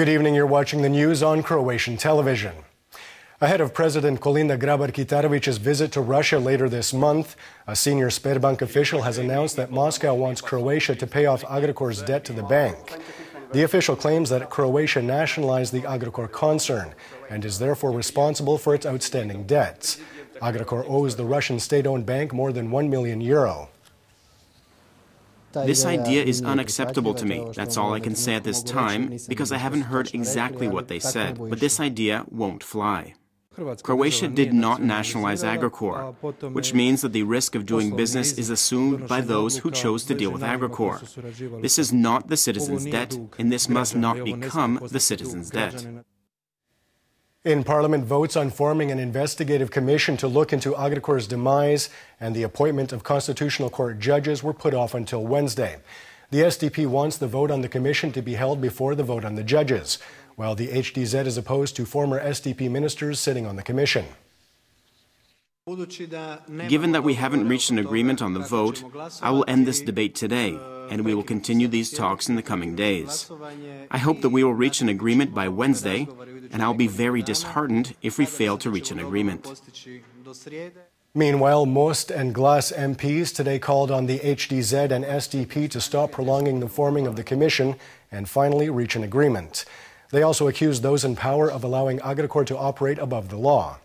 Good evening. You're watching the news on Croatian television. Ahead of President Kolinda Grabar-Kitarović's visit to Russia later this month, a senior Sberbank official has announced that Moscow wants Croatia to pay off Agrokor's debt to the bank. The official claims that Croatia nationalized the Agrokor concern and is therefore responsible for its outstanding debts. Agrokor owes the Russian state-owned bank more than €1 million. This idea is unacceptable to me. That's all I can say at this time, because I haven't heard exactly what they said. But this idea won't fly. Croatia did not nationalize Agrokor, which means that the risk of doing business is assumed by those who chose to deal with Agrokor. This is not the citizens' debt, and this must not become the citizens' debt. In Parliament, votes on forming an investigative commission to look into Agrokor's demise and the appointment of Constitutional Court judges were put off until Wednesday. The SDP wants the vote on the commission to be held before the vote on the judges, while the HDZ is opposed to former SDP ministers sitting on the commission. Given that we haven't reached an agreement on the vote, I will end this debate today, and we will continue these talks in the coming days. I hope that we will reach an agreement by Wednesday, and I'll be very disheartened if we fail to reach an agreement. Meanwhile, Most and Glas MPs today called on the HDZ and SDP to stop prolonging the forming of the commission and finally reach an agreement. They also accused those in power of allowing Agrokor to operate above the law.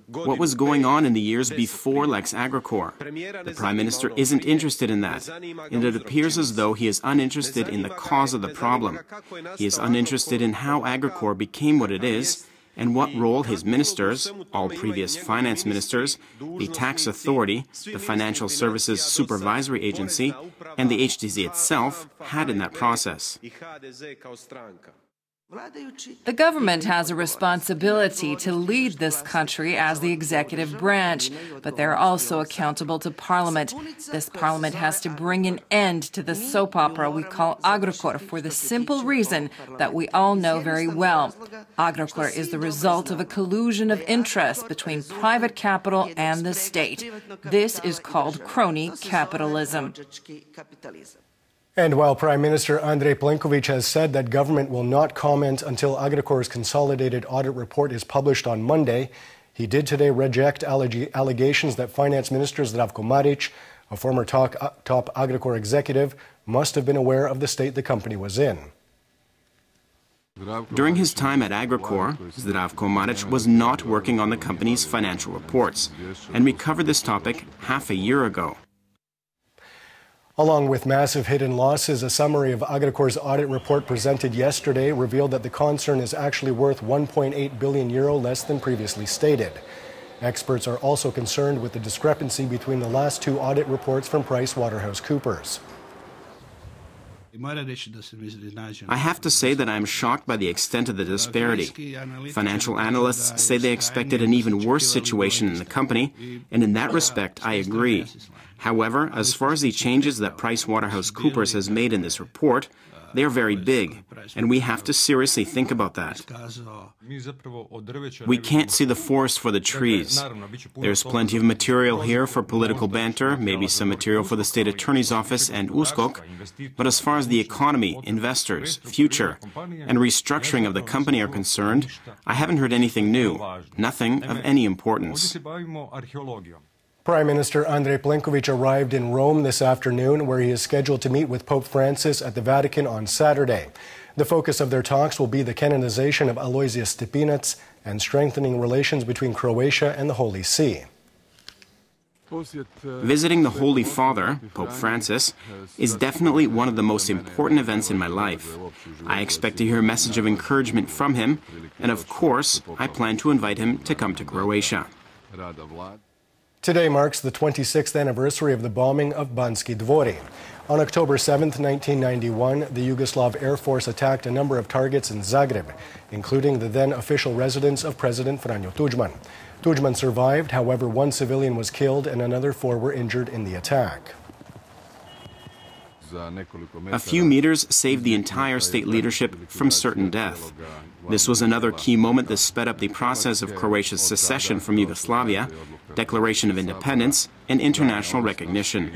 What was going on in the years before Lex Agrokor? The Prime Minister isn't interested in that, and it appears as though he is uninterested in the cause of the problem. He is uninterested in how Agrokor became what it is, and what role his ministers, all previous finance ministers, the tax authority, the Financial Services Supervisory Agency, and the HDZ itself had in that process. The government has a responsibility to lead this country as the executive branch, but they're also accountable to Parliament. This Parliament has to bring an end to the soap opera we call Agrokor for the simple reason that we all know very well. Agrokor is the result of a collusion of interests between private capital and the state. This is called crony capitalism. And while Prime Minister Andrej Plenković has said that government will not comment until Agrokor's consolidated audit report is published on Monday, he did today reject allegations that Finance Minister Zdravko Marić, a former top Agrokor executive, must have been aware of the state the company was in. During his time at Agrokor, Zdravko Marić was not working on the company's financial reports, and we covered this topic half a year ago. Along with massive hidden losses, a summary of Agrokor's audit report presented yesterday revealed that the concern is actually worth €1.8 billion less than previously stated. Experts are also concerned with the discrepancy between the last two audit reports from PricewaterhouseCoopers. I have to say that I am shocked by the extent of the disparity. Financial analysts say they expected an even worse situation in the company, and in that respect, I agree. However, as far as the changes that PricewaterhouseCoopers has made in this report, they are very big, and we have to seriously think about that. We can't see the forest for the trees. There's plenty of material here for political banter, maybe some material for the State Attorney's Office and USKOK, but as far as the economy, investors, future, and restructuring of the company are concerned, I haven't heard anything new, nothing of any importance. Prime Minister Andrej Plenković arrived in Rome this afternoon, where he is scheduled to meet with Pope Francis at the Vatican on Saturday. The focus of their talks will be the canonization of Aloysius Stepinac and strengthening relations between Croatia and the Holy See. Visiting the Holy Father, Pope Francis, is definitely one of the most important events in my life. I expect to hear a message of encouragement from him, and of course, I plan to invite him to come to Croatia. Today marks the 26th anniversary of the bombing of Banski Dvori. On October 7, 1991, the Yugoslav Air Force attacked a number of targets in Zagreb, including the then official residence of President Franjo Tuđman. Tuđman survived, however, one civilian was killed and another 4 were injured in the attack. A few meters saved the entire state leadership from certain death. This was another key moment that sped up the process of Croatia's secession from Yugoslavia, declaration of independence, and international recognition.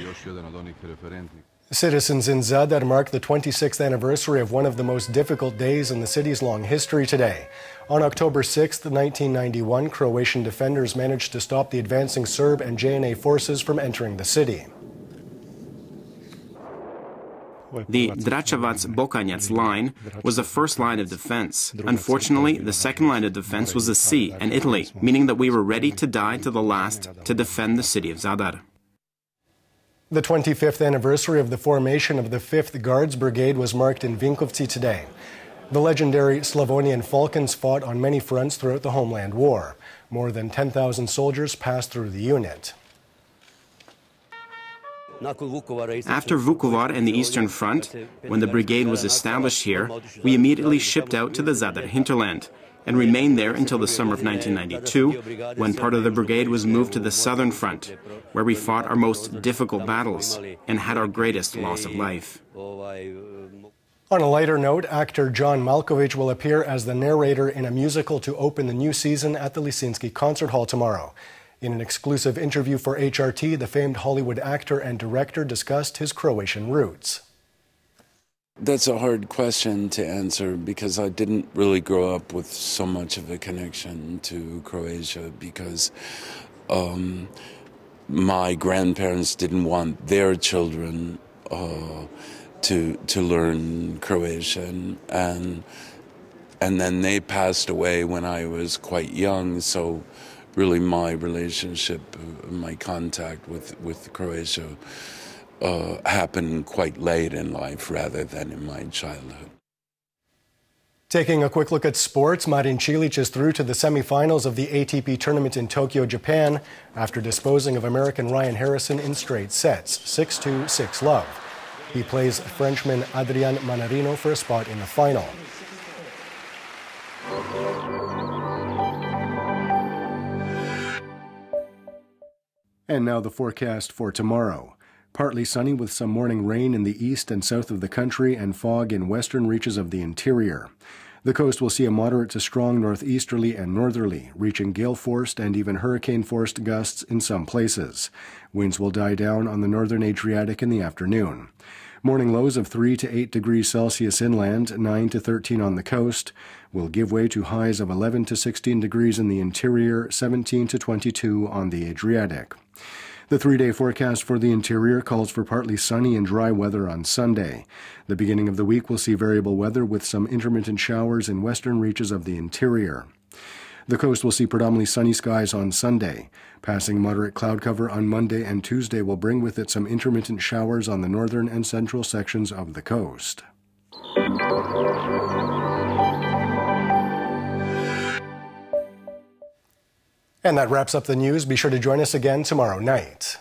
Citizens in Zadar mark the 26th anniversary of one of the most difficult days in the city's long history today. On October 6, 1991, Croatian defenders managed to stop the advancing Serb and JNA forces from entering the city. The Dračevac-Bokanjac line was the first line of defense. Unfortunately, the second line of defense was the sea and Italy, meaning that we were ready to die to the last to defend the city of Zadar. The 25th anniversary of the formation of the 5th Guards Brigade was marked in Vinkovci today. The legendary Slavonian Falcons fought on many fronts throughout the homeland war. More than 10,000 soldiers passed through the unit. After Vukovar and the Eastern Front, when the brigade was established here, we immediately shipped out to the Zadar hinterland and remained there until the summer of 1992, when part of the brigade was moved to the Southern Front, where we fought our most difficult battles and had our greatest loss of life. On a lighter note, actor John Malkovich will appear as the narrator in a musical to open the new season at the Lisinski Concert Hall tomorrow. In an exclusive interview for HRT, the famed Hollywood actor and director discussed his Croatian roots. That's a hard question to answer because I didn't really grow up with so much of a connection to Croatia because my grandparents didn't want their children to learn Croatian, and then they passed away when I was quite young, so really my relationship, my contact with Croatia happened quite late in life rather than in my childhood. Taking a quick look at sports, Marin Cilic is through to the semifinals of the ATP tournament in Tokyo, Japan, after disposing of American Ryan Harrison in straight sets, 6-2, 6-love. He plays Frenchman Adrian Manarino for a spot in the final. And now the forecast for tomorrow. Partly sunny with some morning rain in the east and south of the country and fog in western reaches of the interior. The coast will see a moderate to strong northeasterly and northerly, reaching gale-forced and even hurricane-forced gusts in some places. Winds will die down on the northern Adriatic in the afternoon. Morning lows of 3 to 8 degrees Celsius inland, 9 to 13 on the coast, will give way to highs of 11 to 16 degrees in the interior, 17 to 22 on the Adriatic. The three-day forecast for the interior calls for partly sunny and dry weather on Sunday. The beginning of the week will see variable weather with some intermittent showers in western reaches of the interior. The coast will see predominantly sunny skies on Sunday. Passing moderate cloud cover on Monday and Tuesday will bring with it some intermittent showers on the northern and central sections of the coast. And that wraps up the news. Be sure to join us again tomorrow night.